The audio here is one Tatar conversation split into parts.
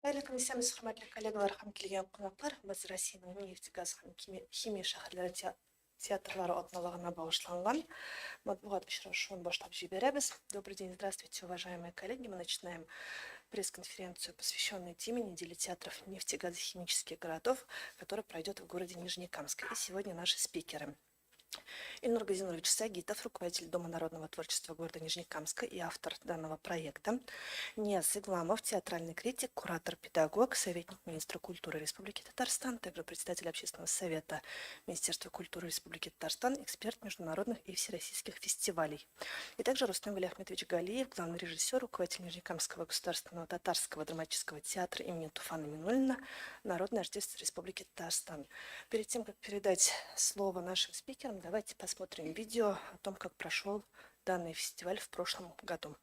Қайырлы сәміз құрметті коллегалар һәм килгән кунаклар, без Россиянең нефтегаз һәм химия шәһәрләре театрлары атналыгына багышланган матбугат очрашуын башлап җибәрәбез. Добрый день, здравствуйте, уважаемые коллеги. Мы начинаем пресс-конференцию, посвященную теме недели театров нефтегазохимических городов, которая пройдет в городе Нижнекамск. И сегодня наши спикеры. Ильнур Газинович Сагитов, руководитель Дома народного творчества города Нижнекамска и автор данного проекта. Нияз Игламов, театральный критик, куратор-педагог, советник министра культуры Республики Татарстан, также председатель общественного совета Министерства культуры Республики Татарстан, эксперт международных и всероссийских фестивалей. И также Рустам Ахметович Галиев, главный режиссер, руководитель Нижнекамского государственного татарского драматического театра имени Туфана Минуллина, народный артист Республики Татарстан. Перед тем, как передать слово нашим спикерам, давайте посмотрим видео о том, как прошел данный фестиваль в прошлом году.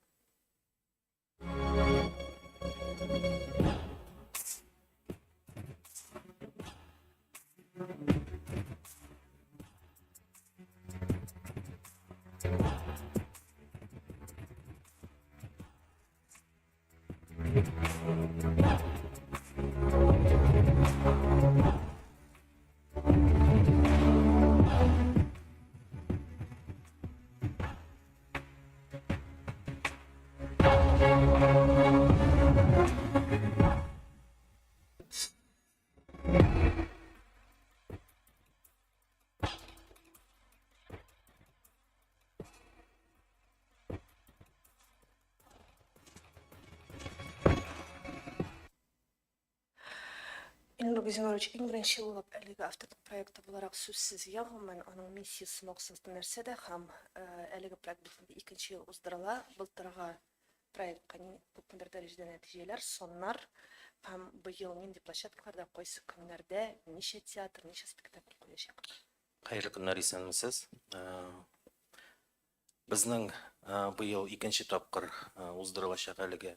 Ильнур Газинович, иң беренче булып әлеге автордың проекты буларак сүз сезгә гомумән аның миссиясе максаты нәрсәдә һәм әлеге проект бит икенче ел уздырыла. Былтыргы проектка күпмедер дәрәҗәдә нәтиҗәләр, соннар һәм быел нинди площадкаларда, кайсы көннәрдә, ничә театр, ничә спектакль куячак? Хәерле көннәр, исәнмесез. Безнең быел икенче тапкыр уздырылачак әлеге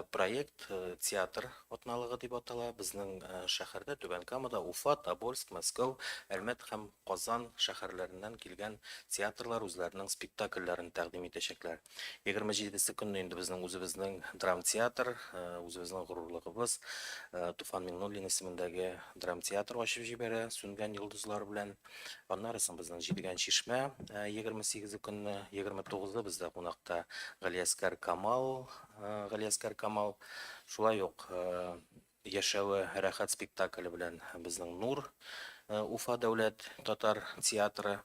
проект театр атналыгы дип атала. Безнең шәһәрдә Түбән Камада, Уфа, Тобольск, Мәскәү, Әлмәт һәм Казан шәһәрләреннән килгән театрлар үзләренең спектакльләрен тәкъдим итәчәкләр. 27 көнне инде безнең үзебезнең драмтеатр, үзебезнең горурлыгыбыз Туфан Миннуллин исемендәге драмтеатр ачып җибәрә, сүнгән йолдызлар белән. Аннары соң безнең Җидегән чишмә 28 көнне, 29-да бездә кунакта Галиәскәр Камал, шулай ук яшәве рәхәт спектакле белән безнең Нур Уфа дәүләт татар театры,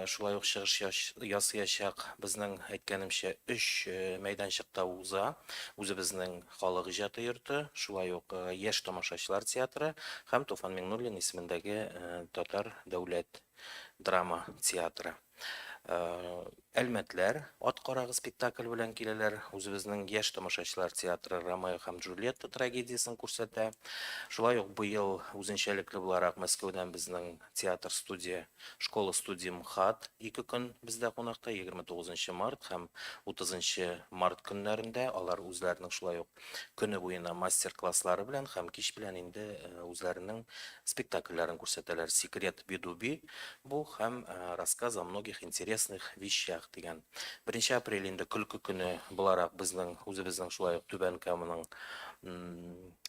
шулай ук чыгыш ясаячак. Безнең әйткәнемчә 3 мәйданчыкта уза. Үзебезнең халык иҗаты йорты, шулай ук яшь тамашачылар театры һәм Туфан Миннуллин исемендәге татар дәүләт драма театры. Әлмәтләр ат карагы спектакль белән киләләр. Үзебезнең яшь тамашачылар театры Ромео һәм Джульетта трагедиясын күрсәтә. Шулай ук быел үзенчәлекле буларак Мәскәүдән безнең театр студия, школа студия МХАТ 2 көн бездә кунакта 29 март һәм 30 март көннәрендә алар үзләренең шулай ук көне буена мастер-класслары белән һәм кич белән инде үзләренең спектакльләрен күрсәтәләр. Секрет Бидуби бу һәм рассказ о многих интересных вещах дигән. 1 апрель инде көлке көне буларак безнең үзебезнең шулай ук Түбән Каманың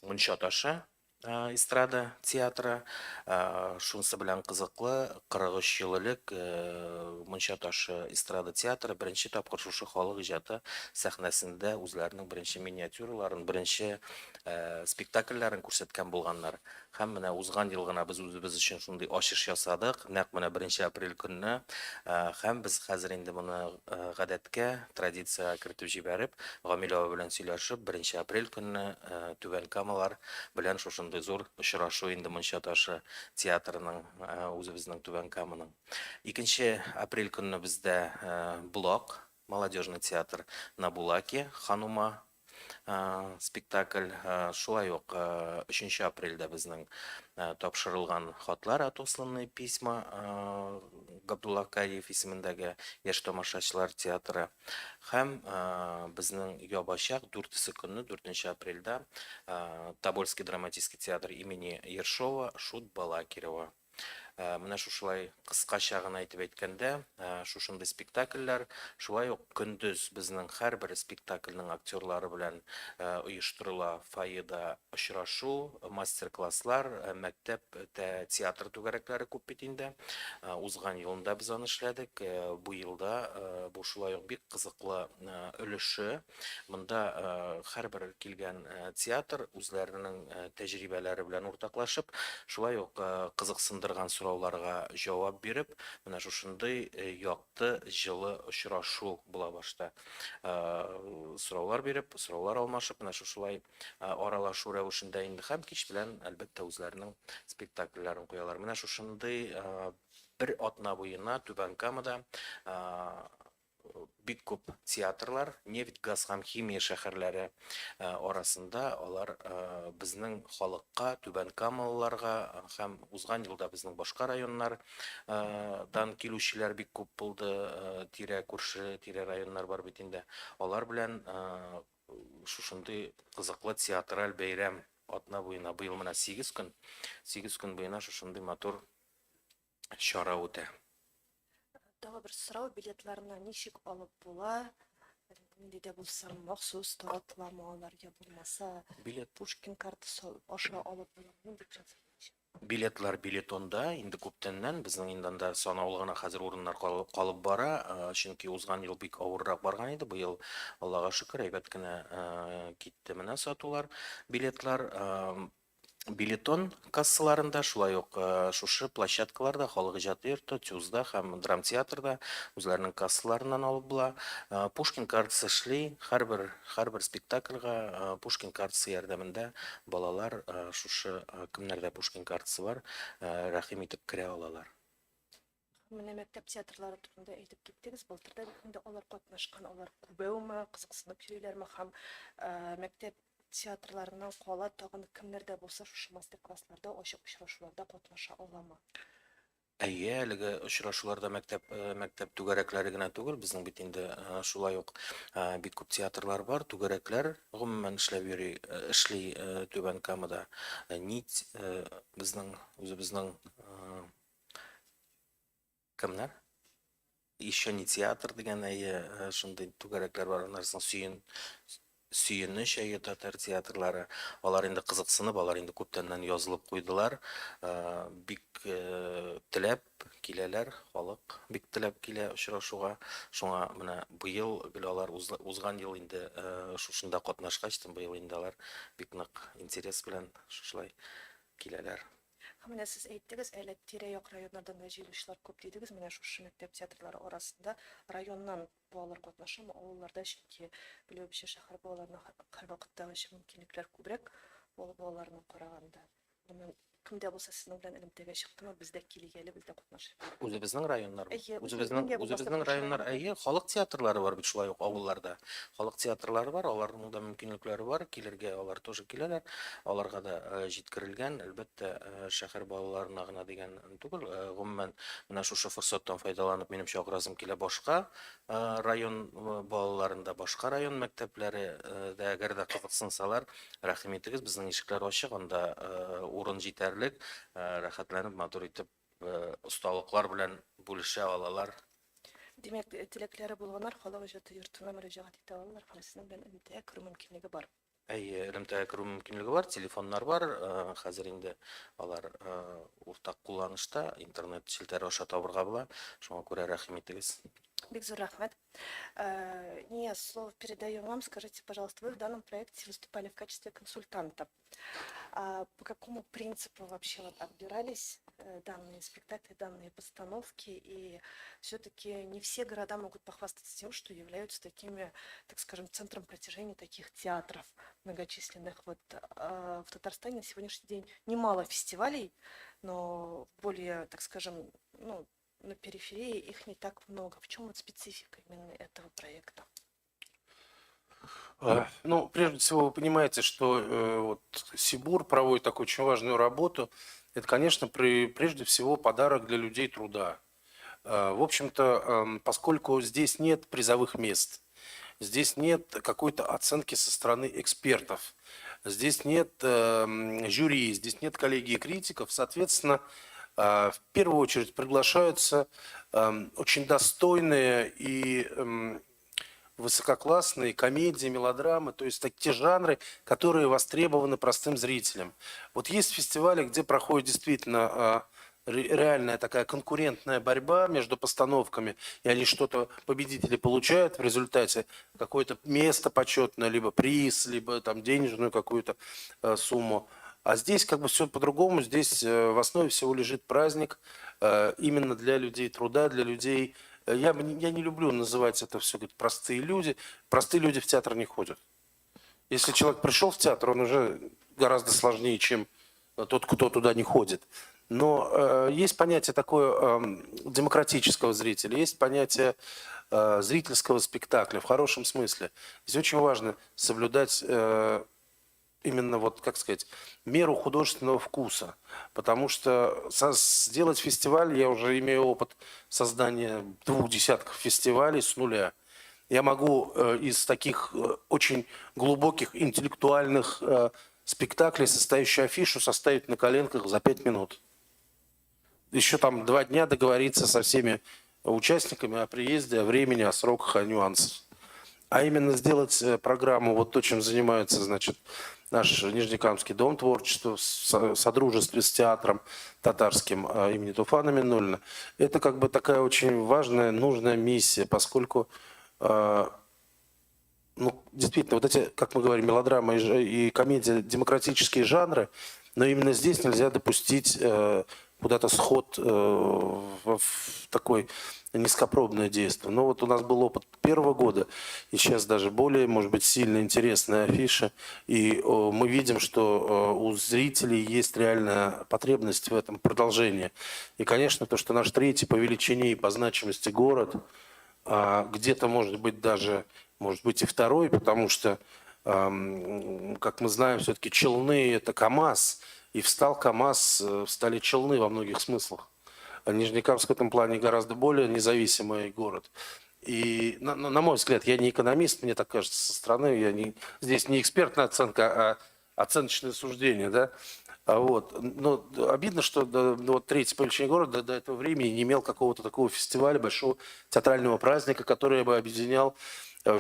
Мунча ташы эстрада театры, шунысы белән кызыклы 43 ел элек Мунча ташы эстрада театры беренче тапкыр шушы халык иҗаты сәхнәсендә үзләренең беренче миниатюраларын, беренче спектакльләрен күрсәткән булганнар. Һәм менә узган ел гына без үзебез өчен шундый ачыш ясадык, нәкъ менә 1 апрель көнне, һәм без хәзер инде моны гадәткә, традициягә кертеп җибәреп, Гамилова белән сөйләшеп, 1 апрель көнне Түбән Камалар белән шушындый зур очрашу инде Мунча ташы театрының, үзебезнең Түбән Каманың. 2 апрель көнне бездә Блок, молодежный театр на Булаке, Ханума спектакль. Шулай ук 3 апрельдә безнең тапшырылган хатлар, отосланные письма Габдулла Кариев исемендәге яшь тамашачылар театры. Һәм безнең ябачак 4 көнне 4 апрельдә Тобольский драматический театр имени Ершова, Шут Балакирова. Менә шушылай кыскача гына әйтеп әйткәндә, шушындый спектакльләр, шулай ук көндез безнең һәрбер спектакльнең актерлары белән оештырыла фойеда очрашу, мастер-класслар, мәктәп театр түгәрәкләре күп бит инде. Узган елында без аны эшләдек, бу елда бу шулай ук бик кызыклы өлеше. Монда һәрбер килгән театр үзләренең тәҗрибәләре белән уртаклашып, шулай ук кызыксындырган сорауларга җавап биреп, менә шушындый якты, җылы очрашу була башта. Сораулар биреп, сораулар алмашып, менә шушылай аралашу рәвешендә инде һәм кич белән әлбәттә үзләренең спектакльләрен куялар. Менә шушындый бер атна буена Түбән Камада бик күп театрлар, нефть, газ һәм химия шәһәрләре арасында алар безнең халыкка, Түбән Камалыларга һәм узган елда безнең башка районнардан килүчеләр бик күп булды, тирә күрше, тирә районнар бар бит инде. Алар белән шушындый кызыклы театраль бәйрәм атна буена, быел менә 8 көн буена шушындый матур чара үтә. Тағы бір сұрау, билетларына ничек алып була? Нинди дә булса махсус таратыламы алар, я булмаса Билет Пушкин картасы аша алып була? Нинди процесс? Билетлар билетонда, инде күптәннән безнең инданда санаулы гына хәзер урыннар калып бара, чөнки узган ел бик авыррак барган иде, быел Аллага шөкер әйбәт кенә китте менә сатулар, билетлар. Билетон кассаларында, шулай ук шушы площадкаларда, халык иҗаты йорты, ТЮЗда һәм драмтеатрда үзләренең кассаларыннан алып була. Пушкин картасы эшли, һәрбер спектакльгә Пушкин картасы ярдәмендә балалар шушы кемнәрдә Пушкин картасы бар, рәхим итеп керә алалар. Менә мәктәп театрлары турында әйтеп киттегез, былтырда инде алар катнашкан, алар күбәүме, кызыксынып йөриләрме һәм мәктәп театрларынан кала тагын кемнәрдә булса шушы мастер-классларда, ачык очрашуларда катнаша аламы? Әйе, әлеге очрашуларда мәктәп түгәрәкләре генә түгел, безнең бит инде шулай ук бик күп театрлар бар, түгәрәкләр гомумән эшли Түбән Камада. Нить безнең үзебезнең кемнәр? Еще не театр дигән әйе, шундый түгәрәкләр бар, аннан Сөйеніш әйе татар театрлары, алар инде кызыксынып, алар инде күптәннән язылып куйдылар, бик теләп киләләр, халык бик теләп килә очрашуга. Шуңа менә быел алар узган ел инде шушында катнашкач, быел инде алар бик нык интерес белән шушылай киләләр. Менә сез әйттегез, әле тирә-як районнардан да җыелучылар күп дидегез, менә шушы мәктәп театрлары арасында районнан балалар катнашамы, авылларда, чөнки белүебезчә шәһәр балаларына һәрвакыттагыча мөмкинлекләр күбрәк балаларына караганда. Моны кемдә булса сезнең белән элемтәгә чыктымы, бездә килгәле, бездә катнашып. Үзебезнең районнар. Әйе, Үзебезнең районнар, әйе, халык театрлары бар бит шулай ук авылларда. Халык театрлары бар, аларның да мөмкинлекләре бар, килергә алар тоже киләләр. Аларга да җиткерелгән, әлбәттә, шәһәр балаларына гына дигән түгел, гомумән менә шушы форсаттан файдаланып минем чакырасым килә башка район балаларында, башка район мәктәпләре дә әгәр дә кызыксынсалар, рәхим итегез, безнең ишекләр ачык, анда урын җитәрлек, рәхәтләнеп, матур итеп осталыклар белән бүлешә алалар. Димәк, теләкләре булганнар халык иҗаты йортына мөрәҗәгать итә алалар һәм сезнең белән элемтәгә керү мөмкинлеге бар. Әйе, элемтәгә керү мөмкинлеге бар, телефоннар бар, хәзер инде алар уртак кулланышта, интернет челтәре аша табырга була, шуңа күрә рәхим итегез. Бик зур рәхмәт. Ния, слово передаю вам. Скажите, пожалуйста, вы в данном проекте выступали в качестве консультанта. По какому принципу вообще вот отбирались данные спектакли, данные постановки? И все-таки не все города могут похвастаться тем, что являются такими, так скажем, центром притяжения таких театров многочисленных. Вот в Татарстане на сегодняшний день немало фестивалей, но более, так скажем, ну, на периферии их не так много. В чем вот специфика именно этого проекта? Ну, прежде всего, вы понимаете, что вот Сибур проводит такую очень важную работу. Это, конечно, прежде всего подарок для людей труда. В общем-то, поскольку здесь нет призовых мест, здесь нет какой-то оценки со стороны экспертов, здесь нет жюри, здесь нет коллегии критиков, соответственно, В первую очередь приглашаются очень достойные и высококлассные комедии, мелодрамы, то есть те жанры, которые востребованы простым зрителям. Вот есть фестивали, где проходит действительно реальная такая конкурентная борьба между постановками, и они что-то, победители получают в результате какое-то место почетное, либо приз, либо там денежную какую-то сумму. А здесь как бы все по-другому, здесь в основе всего лежит праздник именно для людей труда, для людей. Я не люблю называть это все говорит, простые люди. Простые люди в театр не ходят. Если человек пришел в театр, он уже гораздо сложнее, чем тот, кто туда не ходит. Но есть понятие такое демократического зрителя, есть понятие зрительского спектакля в хорошем смысле. Здесь очень важно соблюдать именно, вот, как сказать, меру художественного вкуса. Потому что сделать фестиваль, я уже имею опыт создания 2 десятков фестивалей с нуля. Я могу из таких очень глубоких интеллектуальных спектаклей, состоящую афишу, составить на коленках за 5 минут. Еще там 2 дня договориться со всеми участниками о приезде, о времени, о сроках, о нюансах. А именно сделать программу, вот то, чем занимается, значит, наш Нижнекамский дом творчества в содружестве с театром татарским имени Туфана Миннуллина, это как бы такая очень важная, нужная миссия, поскольку, ну, действительно, вот эти, как мы говорим, мелодрама и комедия, демократические жанры, но именно здесь нельзя допустить куда-то сход в такой низкопробное действие. Но вот у нас был опыт первого года, и сейчас даже более, может быть, сильно интересная афиша. И мы видим, что у зрителей есть реальная потребность в этом продолжении. И, конечно, то, что наш 3-й по величине и по значимости город, где-то, может быть, даже, может быть, и 2-й, потому что, как мы знаем, все-таки Челны – это КамАЗ, и встал КамАЗ, встали Челны во многих смыслах. Нижнекамск в этом плане гораздо более независимый город. И, на мой взгляд, я не экономист, мне так кажется, со стороны, здесь не экспертная оценка, а оценочное суждение, да. Вот. Но обидно, что вот 3-й по величине города до этого времени не имел какого-то такого фестиваля, большого театрального праздника, который бы объединял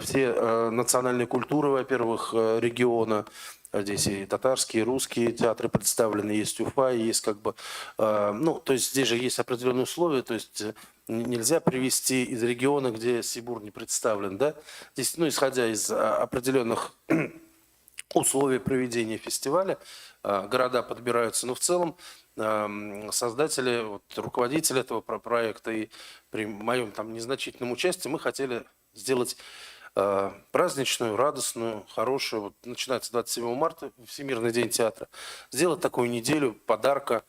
все национальные культуры, во-первых, региона. Здесь и татарские, и русские театры представлены, есть Уфа, есть как бы, ну, то есть здесь же есть определенные условия, то есть нельзя привезти из региона, где Сибур не представлен, да. Здесь, ну, исходя из определенных условий проведения фестиваля, города подбираются, но в целом создатели, вот, руководители этого проекта и при моем там незначительном участии мы хотели сделать праздничную, радостную, хорошую, вот, начинается 27 марта, Всемирный день театра, сделать такую неделю подарка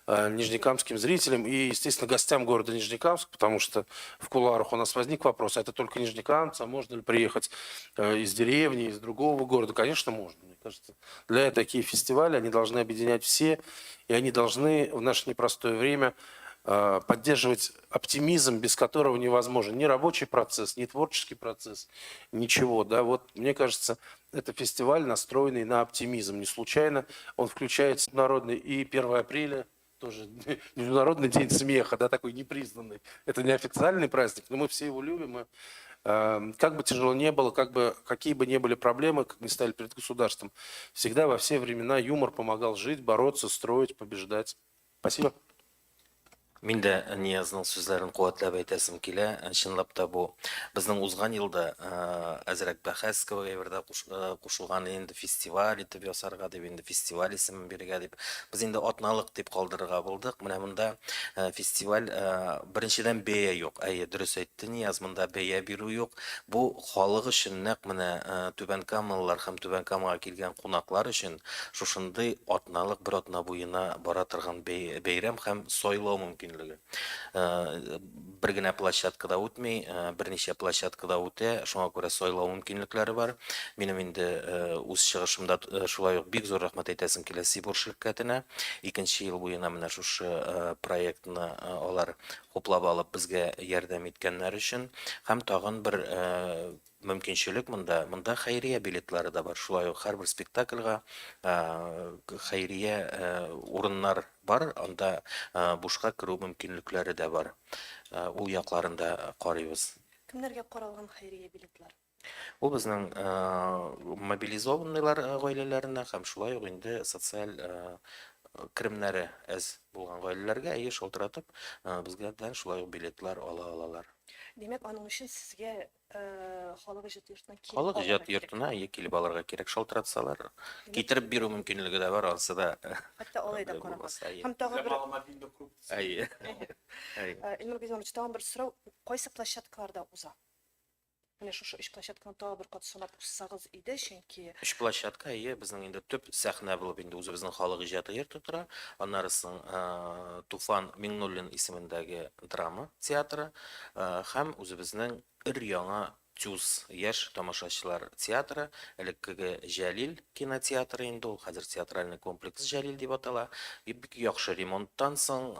нижнекамским зрителям и, естественно, гостям города Нижнекамск, потому что в кулуарах у нас возник вопрос, а это только нижнекамцы, а можно ли приехать из деревни, из другого города? Конечно, можно. Мне кажется, для такие фестивали они должны объединять все, и они должны в наше непростое время поддерживать оптимизм, без которого невозможен ни рабочий процесс, ни творческий процесс, ничего. Да? Вот, мне кажется, это фестиваль, настроенный на оптимизм. Не случайно он включает народный и 1 апреля, тоже Международный день смеха, да, такой непризнанный. Это не официальный праздник, но мы все его любим. И, как бы тяжело не было, какие бы ни были проблемы, как ни стали перед государством, всегда во все времена юмор помогал жить, бороться, строить, побеждать. Спасибо. Мен де Ниязның сүзләрен куәтләп әйтәсем килә. Чынлап та бу безнең узган елда әзрәк бәхәс кебек әйбердә кушылган инде фестиваль итеп ясарга дип, инде фестиваль исемен бирергә дип. Без инде атналык дип калдырырга булдык. Менә монда фестиваль беренчедән бәя юк. Әйе, дөрес әйтте Нияз, монда бәя бирү юк. Бу халык өчен нәкъ менә Түбән Камалылар һәм Түбән Камага килгән кунаклар өчен шушындый атналык бер атна буена бара торган бәйрәм һәм сайлау мөмкин. Бер генә площадкада үтми, берничә площадкада үтә, шуңа күрә сайлау мөмкинлекләре бар. Минем инде үз чыгышымда шулай ук бик зур рәхмәт әйтәсем килә Сибур ширкәтенә. 2нче ел буена менә шушы проектны алар хуплап алып безгә ярдәм иткәннәр өчен. Һәм тагын бер мөмкинчелек монда хәйрия билетлары да бар. Шулай ук һәрбер спектакльгә хәйрия урыннар бар, анда бушка керү мөмкинлекләре дә бар. Ул якларында карыйбыз. Кемнәргә каралган хәйрия билетлар? Ул безнең мобилизованныйлар гаиләләренә һәм шулай ук инде социаль керемнәре әз булган гаиләләргә шалтыратып безгәдән шулай ук билетлар алалар. Демәк, аның өчен сезгә халык иҗат йортына килеп Халык алырга иҗат кирәк. йортына килеп алырга кирәк, шалтыратсалар, китереп бирү мөмкинлеге дә бар, ансы да. Хәтта алай да караган. булмаса, Һәм тагы бер Әйе. Илнур Гыйзамович, тагын бер сорау, кайсы площадкаларда уза? Менә шушы 3 площадканы тагы бер кат санап узсагыз иде, чөнки Өч площадка, безнең инде төп сәхнә булып инде үзебезнең халык иҗаты йорты тора. Аннарысын Туфан Миңнуллин исемендәге драма театры һәм үзебезнең өр-яңа Тюз яшь тамашачылар театры, элеккеге Җәлил кинотеатры инде ул, хәзер театральный комплекс Җәлил дип атала. Бик яхшы ремонттан соң,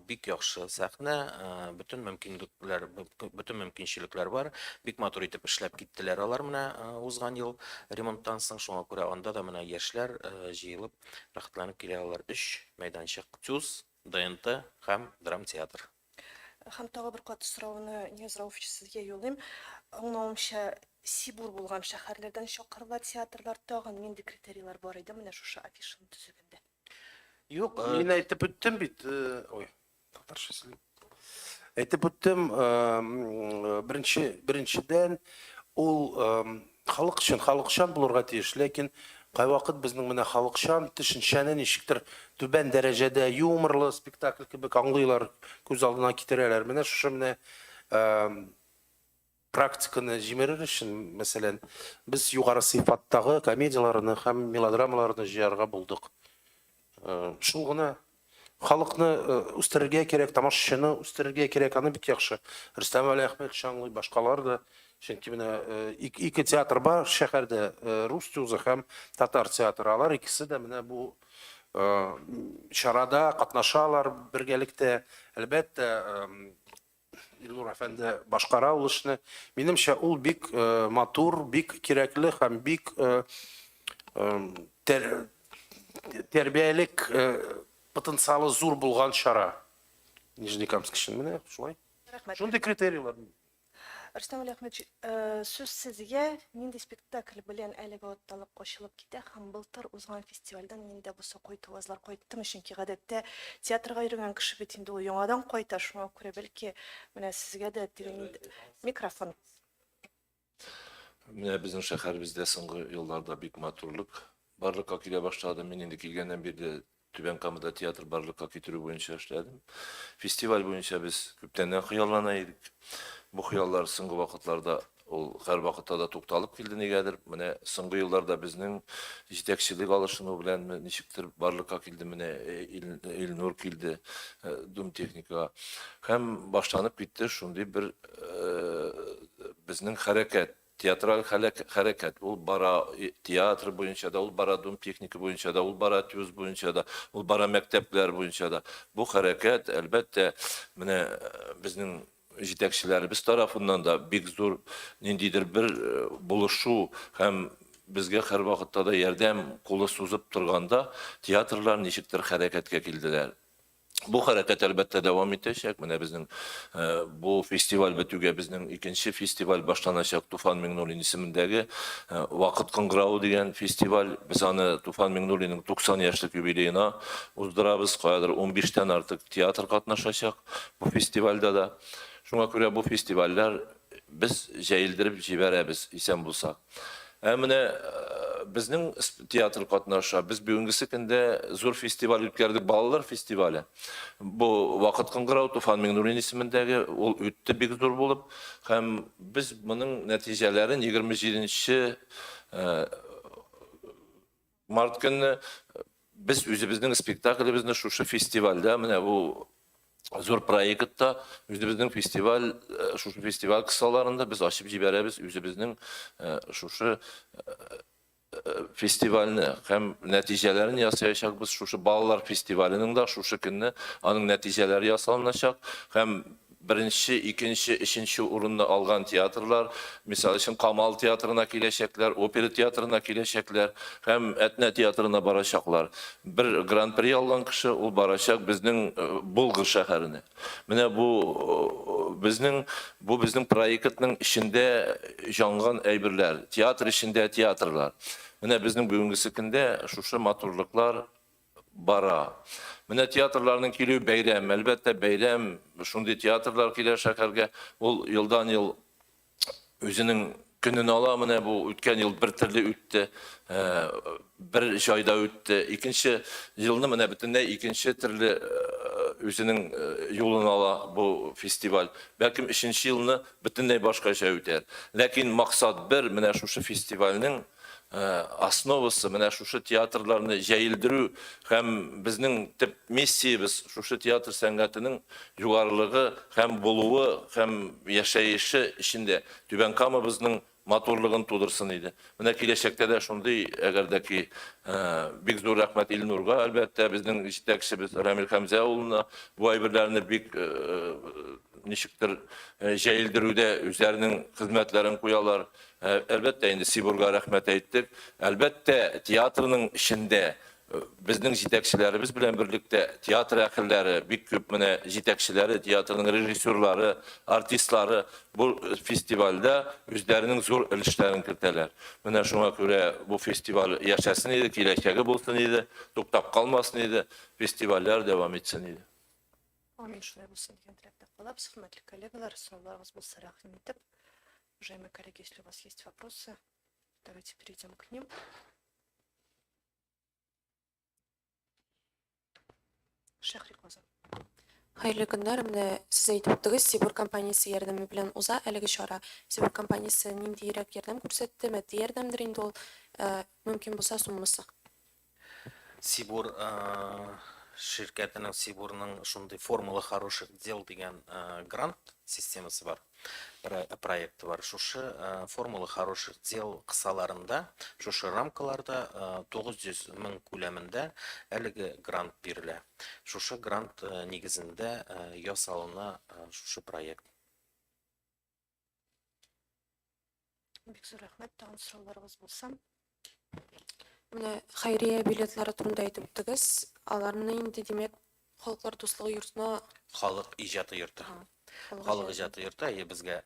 бик яхшы сәхнә, бөтен мөмкинчелекләр бар. Бик матур итеп эшләп киттеләр алар менә узган ел ремонттан соң, шуңа күрә анда да менә яшьләр җыелып, рәхәтләнеп килә алар. 3 мәйданчык: Тюз, ДНТ һәм драмтеатр. һәм тагы бер кат сорауны Нияз Рауфович сезгә юллыйм. Аңлавымча, Сибур булган шәһәрләрдән чакырыла театрлар, тагын нинди критерийлар бар иде менә шушы афишаны төзегәндә? Юк, Мин әйтеп үттем бит, татарча сөйләп. Әйтеп үттем, беренчедән ул халыкчан булырга тиеш, ләкин кайвакыт безнең менә халыкчан төшенчәне ничектер түбән дәрәҗәдә юморлы спектакль кебек аңлыйлар, күз алдына китерәләр. Менә шушы менә практиканы җимерер өчен, мәсәлән, без югары сыйфаттагы комедияларны һәм мелодрамаларны җыярга булдык. Шул гына халыкны үстерергә кирәк, тамашачыны үстерергә кирәк, аны бик яхшы. Рөстәм Вәлиәхмәт Шаңлый, башкалар да, чөнки менә ике театр бар шәһәрдә, рус тюзы һәм татар театры. Алар икесе дә менә бу чарада катнашалар бергәлектә. Әлбәттә, Илнур әфәнде башкара ул эшне. Минемчә, ул бик матур, бик кирәкле һәм бик тәрбиялек потенциалы зур булган чара. Нижнекамск өчен менә шулай. Рәхмәт. Шундый критерийлар. Рөстәм Вәлиәхмәтович, сүз сезгә, нинди спектакль белән әлеге аталык ачылып китә һәм былтыр узган фестивальдән нинди булса кайтуызлар кайттымы, чөнки гадәттә театрга йөргән кеше бит инде ул яңадан кайта, шуңа күрә бәлки менә сезгә дә тигән микрофон. Менә безнең шәһәребездә соңгы елларда бик матурлык барлыкка килә башлады. Мин инде килгәннән бирле Түбән Камада театр барлыкка китерү буенча эшләдем. Фестиваль буенча без күптәннән хыяллана идек. Бу хыяллар соңгы вакытларда ул һәр вакытта да тукталып килде нигәдер. Менә соңгы елларда безнең җитәкчелек алышыну белән ничектер барлыкка килде, менә Илнур килде, Дум техника һәм башланып китте шундый бер безнең хәрәкәт. Театраль хәрәкәт, ул бара театр буенча да, ул бара Дум техника буенча да, ул бара Тюз буенча да, ул бара мәктәпләр буенча да. Бу хәрәкәт әлбәттә менә безнең җитәкчеләребез тарафыннан да бик зур ниндидер бер булышу һәм безгә һәр вакытта да ярдәм кулы сузып торганда театрлар ничектер хәрәкәткә килделәр. Бу хәрәкәт әлбәттә дәвам итәчәк. Менә безнең бу фестиваль бетүгә безнең икенче фестиваль башланачак, Туфан Миңнуллин исемендәге Вакыт кыңгырауы дигән фестиваль. Без аны Туфан Миңнуллинның 90 яшьлек юбилеена уздырабыз. Каядыр 15-тән артык театр катнашачак бу фестивальдә да. Шуңа күрә бу фестивальләр без җәелдереп җибәрәбез, исән булса. Менә безнең театр катнаша, без бүгенге көндә зур фестиваль үткәрдек, балалар фестивале. Бу Вакыт кыңгырау Туфан Миңнуллин исемендәге, ул үтте бик зур булып, һәм без моның нәтиҗәләрен 27 март көнне без үзебезнең спектаклебезне шушы фестивальдә, менә бу зур проектта үзебезнең фестиваль, шушы фестиваль кысаларында без ачып җибәрәбез үзебезнең шушы фестивальне һәм нәтиҗәләрен ясаячакбыз. Шушы балалар фестиваленең да шушы көнне аның нәтиҗәләре ясалыначак һәм birinci, ikinci, üçüncü urununu algan tiyatrlar, misal için Kamal tiyatrına kileşekler, opera tiyatrına kileşekler, hem etne tiyatrına baraşaklar. Bir Grand Prix algan kişi ol baraşak bizning Bulgur şehrini. Mine bu bizning proyektning içinde jangan eybirler, tiyatr içinde tiyatrlar. Mine bizning bugünkü künde şuşu maturluklar bara. Mine tiyatrlarının kiliği beyrem, elbette beyrem, şundi tiyatrlar kiler şakarga, ol yıldan yıl özünün gününü ala, mine bu ütken yıl bir türlü üttü, bir şayda üttü, ikinci yılını mine bütünde ikinci türlü özünün yolunu ala bu festival. Belki üçüncü yılını bütünde başka şey üter. Lakin maksat bir, mine şu festivalinin основасы менә шушы театрларны җәелдерү һәм безнең төп миссиябыз шушы театр сәнгатының югарылыгы һәм булуы һәм яшәеше эчендә Түбән Кама безнең матурлыгын тудырсын иде. Менә киләчәктә дә шундый, әгәр дә ки бик зур рәхмәт Илнурга, әлбәттә безнең җитәкчебез Рамил Хәмзә улына бу әйберләрне бик ничектер җәелдерүдә үзләренең хезмәтләрен куялар. Elbette indi Siburg'a rahmet ettik. Elbette tiyatrının içinde bizning yetakchilarimiz bilan birlikte tiyatr akilleri, bik köp mene yetakchileri, tiyatrının rejissörleri, artistleri bu festivalda özlerinin zor ilişkilerini kirteler. Mene şuna göre bu festival yaşasın idi, kileşegi bulsun idi, toktap kalmasın idi, festivaller devam etsin idi. Amin, şunday bo'lsin degan tilakda qolamiz. Hurmatli kollegalar, savollarimiz bo'lsa rahim etib. Уважаемые коллеги, если у вас есть вопросы, давайте перейдем к ним. Шахрикоза. Hayırlı günler. Mine siz aytып o'tdingiz, Sibur kompaniyasi yordami bilan o'za haligi chora. Sibur kompaniyasi nindiyroq yordam ko'rsatdi, moddiy yordamdir endi ol mumkin bo'lsa summasi. Сибур şirketinin Сибурның шундай формула хороших дел деген грант системасы бар, проекты бар. Шушы формула хороших дел кысаларында, шушы рамкаларда 900 000 күләмендә әлеге грант бирелә. Шушы грант нигезендә ясалына шушы проект. Бик зур рәхмәт, тагын сорауларыгыз булса. Mine xayriya билетлары турында әйтеп үттегез. Аларны инде демәк халыклар дуслыгы йортына, Халық иҗаты йорты. Халық иҗаты йорты безгә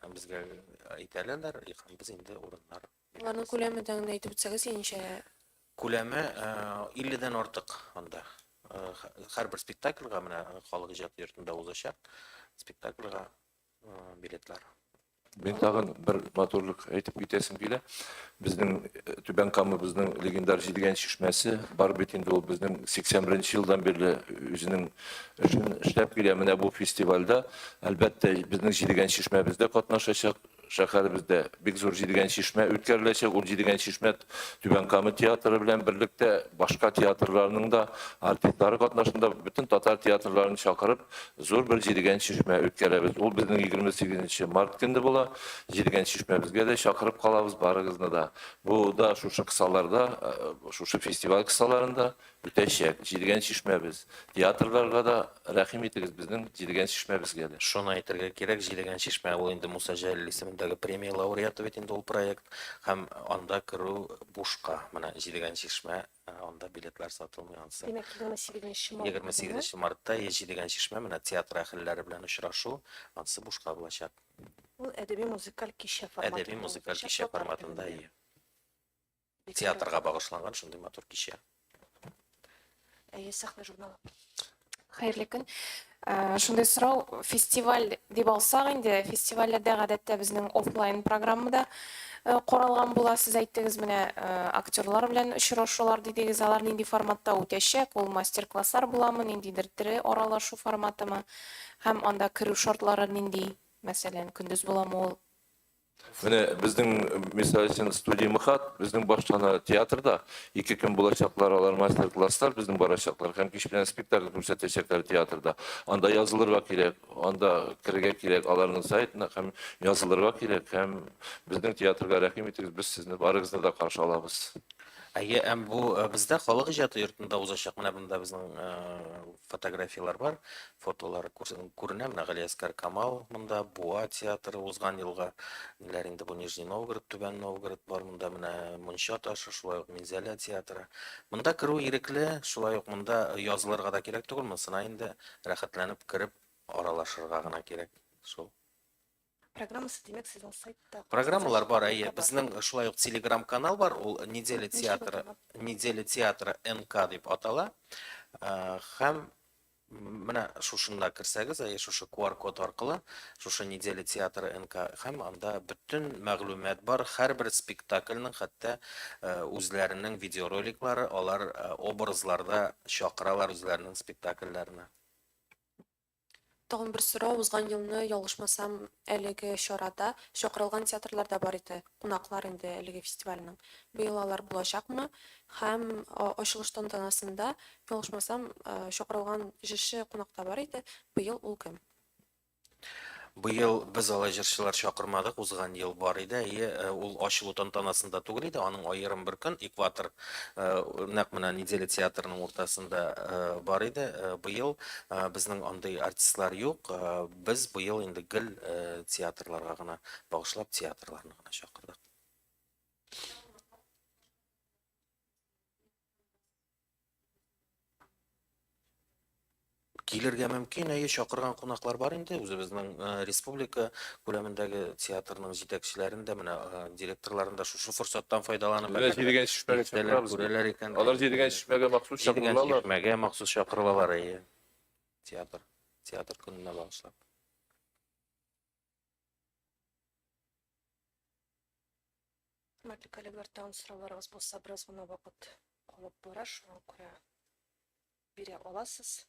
әйтәләр, һәм без инде урыннар. Аларның күләмендән әйтеп үтсәгез, ничә Күләме 50-дән артык анда. Һәрбер спектакльгә менә Халық иҗаты йортында узачак спектакльгә билетлар. Ben tağın bir motorluk aytып кетесім келе. Біздің Түбән Кама біздің легендар Жидеген шишмәсі бар бетінде ол біздің 81 жылдан бері өзінің үшін іштеп келе. Міне бұл фестивальда әлбәтте біздің Жидеген шишмә бізде қатнашачак. Шәһәребездә бик зур Жидеген шишмә үткәреләчәк. Ул Жидеген шишмә Түбән Кама театры белән берлектә башка театрларның да артистлары катнашында bütün татар театрларын чакырып зур bir Жидеген шишмә үткәрәбез. Ул безнең 28 март көндә була. Жидеген шишмәбезгә дә чакырып калабыз барыгызны да. Бу да шушы кысаларда, шушы фестиваль кысаларында үтәчәк. Жидеген шишмәбез. Театрларга да рәхим итегез безнең Жидеген шишмәбезгә дә. Шуны әйтергә кирәк, Жидеген шишмә ул инде Муса Җәлил исемендәге премия лауреаты бит инде ул проект һәм анда керү бушка. Менә Жидеген шишмә, анда билетлар сатылмый ансы. Демәк, 28 март. 28 мартта Жидеген шишмә менә театр әһелләре белән очрашу, ансы бушка булачак. Ул әдәби музыкаль кичә форматында. Әдәби музыкаль кичә форматында театрга багышланган шундый матур кичә. Сәхнә журналы. Хәерле көн. Шундай сорау, фестиваль дип алсак инде, фестивальләрдә гадәттә безнең офлайн программада каралган була. Сез әйттегез, менә актерлар белән очрашулар дидегез, алар нинди форматта үтәчәк? Ул мастер-класслар буламы, ниндидер тере аралашу форматымы? Һәм анда керү шартлары нинди? Мәсәлән, көндез буламы ул? Менә безнең мисал өчен студия Мөхат, безнең башчана театрда 2 көн булачаклар, алар мастер-класслар безнең барачаклар һәм кич белән спектакль күрсәтәчәкләр театрда. Анда язылырга кирәк, анда кирергә кирәк, аларның сайтына һәм язылырга кирәк һәм безнең театрга рәхим итегез, без сезне барыгызны да каршы алабыз. Әйе, бу бездә халык иҗаты йортында узачак. Менә монда безнең фотографиялар бар, фотолар күренә. Менә Галиәскәр Камал монда, Буа театры узган елга. Ниләр инде бу Нижний Новгород, Түбән Новгород бар монда, менә Монча ташы, шулай ук Минзәлә театры. Монда керү ирекле, шулай ук монда язылырга да кирәк түгел, монысына инде рәхәтләнеп кереп аралашырга гына кирәк. Шул. Программасы демәк сезнең сайтта. Программалар бар, әйе. Безнең шулай ук телеграм-канал бар, ул Неделя театры НК дип атала. Һәм менә шушында керсәгез, әйе, шушы QR-код аркылы, шушы Неделя театры НК һәм анда бөтен мәгълүмат бар. Һәрбер спектакльнең хәтта үзләренең видеороликлары, алар образларда чакыралар үзләренең спектакльләренә. Тагын бер сорау, узган елны ялгышмасам, әлеге чарада чакырылган театрларда бар иде, кунаклар инде әлеге фестивальнең. Быел алар булачакмы? Һәм ачылыш тантанасында ялгышмасам, чакырылган җырчы кунакта бар иде. Быел ул кем? Быел без алай җырчылар чакырмадык, узган ел бар иде. Әйе, ул ачылу тантанасында түгел иде, аның аерым бер көн Экватор нәкъ менә Неделя театрының уртасында бар иде. Быел безнең андый артистлар юк. Без быел инде гел театрларга гына багышлап театрларны гына чакырдык. Килергә мөмкин, әйе, чакырган кунаклар бар инде. Үзебезнең республика күләмендәге театрның җитәкчеләрендә, менә директорларында шушы форсаттан файдаланып Алар җидегән чишмәгә чакырабыз. күрәләр икән. Алар җидегән чишмәгә махсус Җидегән чакырылалар. чишмәгә махсус чакырылалар, әйе. Театр көненә багышлап. Хөрмәтле коллегалар, тагын сорауларыгыз булса, бераз гына вакыт калып бара, шуңа күрә бирә аласыз.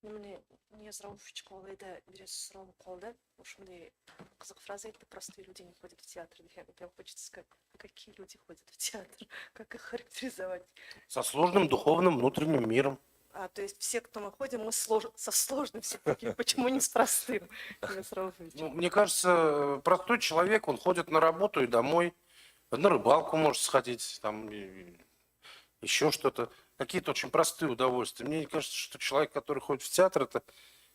Менә Нияз Рауфовичка алайда бераз сорау калды. Ушундай кызык фраза әйтте: простые люди не ходят в театр. Прям хочется сказать, какие люди ходят в театр, как их характеризовать. Со сложным духовным внутренним миром. То есть все, кто мы ходим, мы со сложным все-таки. Почему не с простым? Нияз Рауфович. Ну, мне кажется, простой человек, он ходит на работу и домой, на рыбалку может сходить, там еще что-то. Какие-то очень простые удовольствия. Мне кажется, что человек, который ходит в театр, это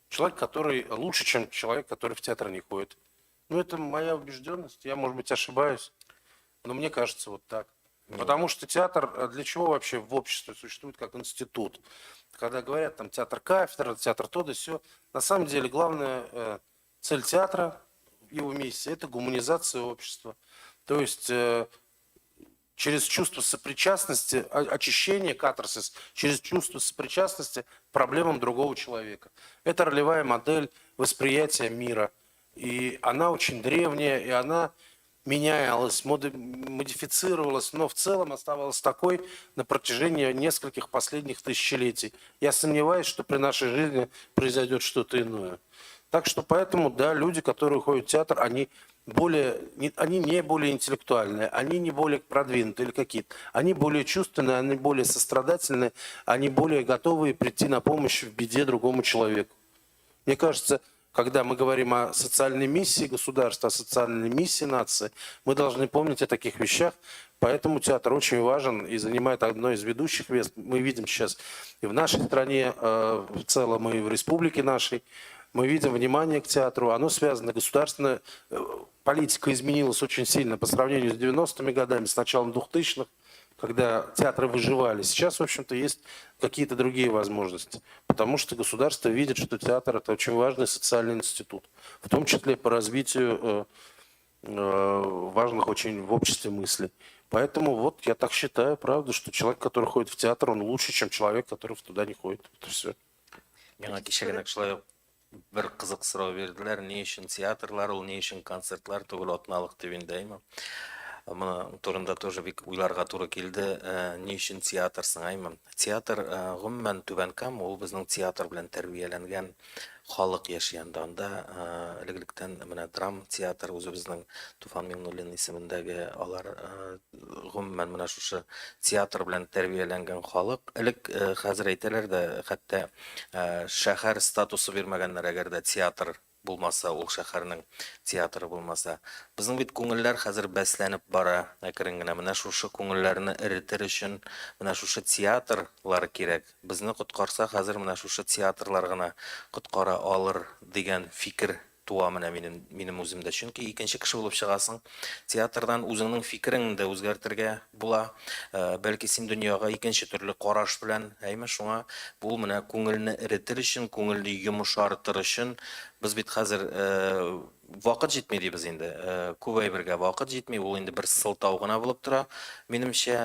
человек, который лучше, чем человек, который в театр не ходит. Ну, это моя убежденность. Я, может быть, ошибаюсь, но мне кажется вот так. Потому что театр для чего вообще в обществе существует как институт? Когда говорят там театр кафедра, театр то да сё, на самом деле главная цель театра, его миссия, это гуманизация общества. То есть через чувство сопричастности, очищение, катарсис, через чувство сопричастности к проблемам другого человека. Это ролевая модель восприятия мира. И она очень древняя, и она менялась, модифицировалась, но в целом оставалась такой на протяжении нескольких последних тысячелетий. Я сомневаюсь, что при нашей жизни произойдет что-то иное. Так что поэтому, да, люди, которые ходят в театр, они не более интеллектуальные, они не более продвинутые или какие-то. Они более чувственные, они более сострадательные, они более готовы прийти на помощь в беде другому человеку. Мне кажется, когда мы говорим о социальной миссии государства, о социальной миссии нации, мы должны помнить о таких вещах. Поэтому театр очень важен и занимает одно из ведущих мест. Мы видим сейчас и в нашей стране, в целом, и в республике нашей, мы видим внимание к театру. Оно связано, государственная политика изменилась очень сильно по сравнению с 90-ми годами, с началом 2000-х, когда театры выживали. Сейчас, в общем-то, есть какие-то другие возможности. Потому что государство видит, что театр – это очень важный социальный институт. В том числе по развитию важных очень в обществе мыслей. Поэтому вот я так считаю, правда, что человек, который ходит в театр, он лучше, чем человек, который туда не ходит. Это все. Яңа кичәгенәк шулай бер кызык сорау бирделәр: ни өчен театрлар, ул ни өчен концертлар түгел, атналык дип инде әйме. Моны турында тоже бик уйларга туры килде. Ни өчен театр соң әйме? Театр гомумән Түбән Кама, ул безнең театр белән тәрбияләнгән халык яшәгән анда. Элегелектән менә драм театр үзебезнең Туфан Миңнуллин исемендәге, алар гомумән менә шушы театр белән тәрбияләнгән халык. Элек хәзер әйтәләр дә, хәтта шәһәр статусы бирмәгәннәр, әгәр дә театр булмаса, ул шәһәрнең театры булмаса. Безнең бит күңелләр хәзер бәсләнеп бара. Әкрен генә менә шушы күңелләрне эретер өчен менә шушы театрлар кирәк. Безне коткарса, хәзер менә шушы театрлар гына коткара алыр дигән фикер туа менә минем үземдә. Чөнки икенче кеше булып чыгасың, театрдан үзеңнең фикереңне үзгәртергә була. Бәлки син дөньяга икенче төрле караш белән, әйме шуңа бу менә күңелне эретер өчен, күңелне йомшартыр өчен без бит хәзер вакыт җитми дибез инде. Күп әйбергә вакыт җитми, ул инде бер сылтау гына булып тора. Минемчә,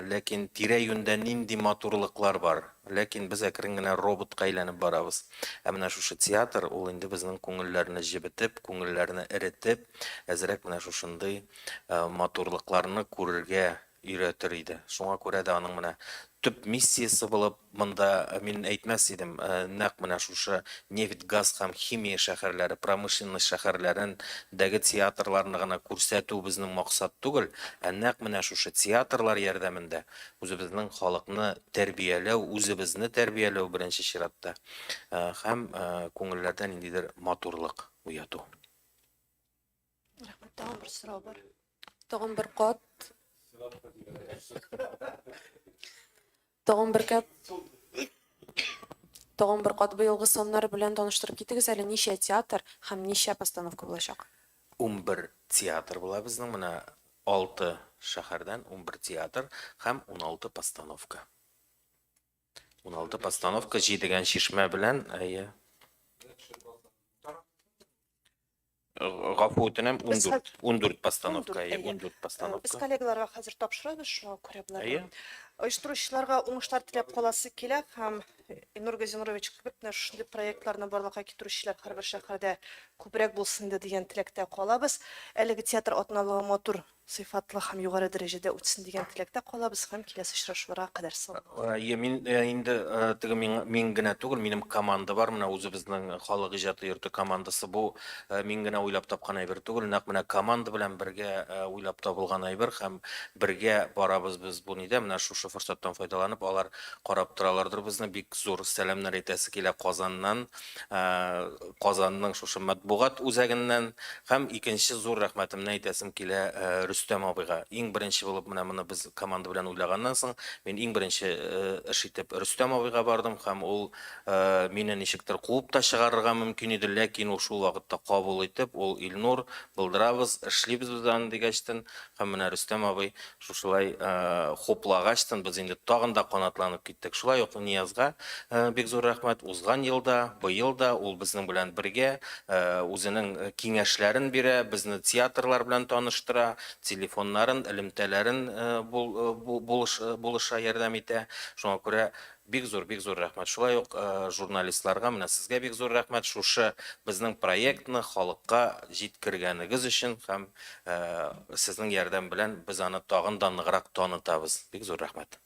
ләкин тирә-юньдә нинди матурлыклар бар. Ләкин без әкрен генә роботка әйләнеп барабыз. Ә менә шушы театр, ул инде безнең күңелләрне җибетеп, күңелләрне эретеп, әзрәк менә шушындый матурлыкларны күрергә өйрәтер иде. Шуңа күрә дә аның менә төп миссиясе булып, монда мин әйтмәс идем, нәкъ менә шушы нефть, газ һәм химия шәһәрләре, промышленность шәһәрләрендәге театрларны гына күрсәтү безнең максат түгел, ә нәкъ менә шушы театрлар ярдәмендә үзебезнең халыкны тәрбияләү, үзебезне тәрбияләү беренче чиратта һәм күңелләрдә ниндидер матурлык уяту. Рәхмәт. Тагын бер сорау бар. Тагын бер кат. Тагын бер кат. Тагын бер кат быелгы саннар белән таныштырып китегез әле, ничә театр һәм ничә постановка булачак? 11 театр була безнең менә 6 шәһәрдән 11 театр һәм 16 постановка. 16 постановка җидегән чишмә белән, әйе. Гафу үтенәм, 14 постановка, әйе, 14 Без постановка. коллегаларга хәзер тапшырабыз, шуңа күрә Әйе. булар. Оештыручыларга уңышлар теләп каласы килә һәм Илнур Газинурович кебек менә шундый проектларны барлыкка китерүчеләр һәрбер шәһәрдә күбрәк булсын дигән теләктә калабыз. Әлеге театр атналыгы матур, сыйфатлы һәм югары дәрәҗәдә үтсен дигән теләктә калабыз һәм киләсе очрашуларга кадәр сау. Әйе, мин инде теге мин генә түгел, минем команда бар, менә үзебезнең халык иҗаты йорты командасы. Бу мин генә уйлап тапкан әйбер түгел, нәкъ менә команда белән бергә уйлап табылган әйбер һәм бергә барабыз без бу нидә, менә шушы форсаттан файдаланып, алар карап торалардыр безне, бик зур сәламнәр әйтәсе килә Казаннан, Казанның шушы матбугат үзәгеннән һәм икенче зур рәхмәтемне әйтәсем килә Рөстәм абыйга. Иң беренче булып менә моны без команда белән уйлаганнан соң, мин иң беренче эш итеп Рөстәм абыйга бардым һәм ул мине ничектер куып та чыгарырга мөмкин иде, ләкин ул шул вакытта кабул итеп, ул Илнур, булдырабыз, эшлибез без аны дигәчтен һәм менә Рөстәм абый шушылай хоплагачтын без инде тагын да канатланып киттек. Шулай ук Ниязга бик зур рәхмәт. Узган елда, быел да ул безнең белән бергә үзенең киңәшләрен бирә, безне театрлар белән таныштыра, телефоннарын, элемтәләрен булыша ярдәм итә. Шуңа күрә бик зур рәхмәт. Шулай ук журналистларга, менә сезгә бик зур рәхмәт шушы безнең проектны халыкка җиткергәнегез өчен һәм сезнең ярдәм белән без аны тагын да ныграк танытабыз. Бик зур рәхмәт.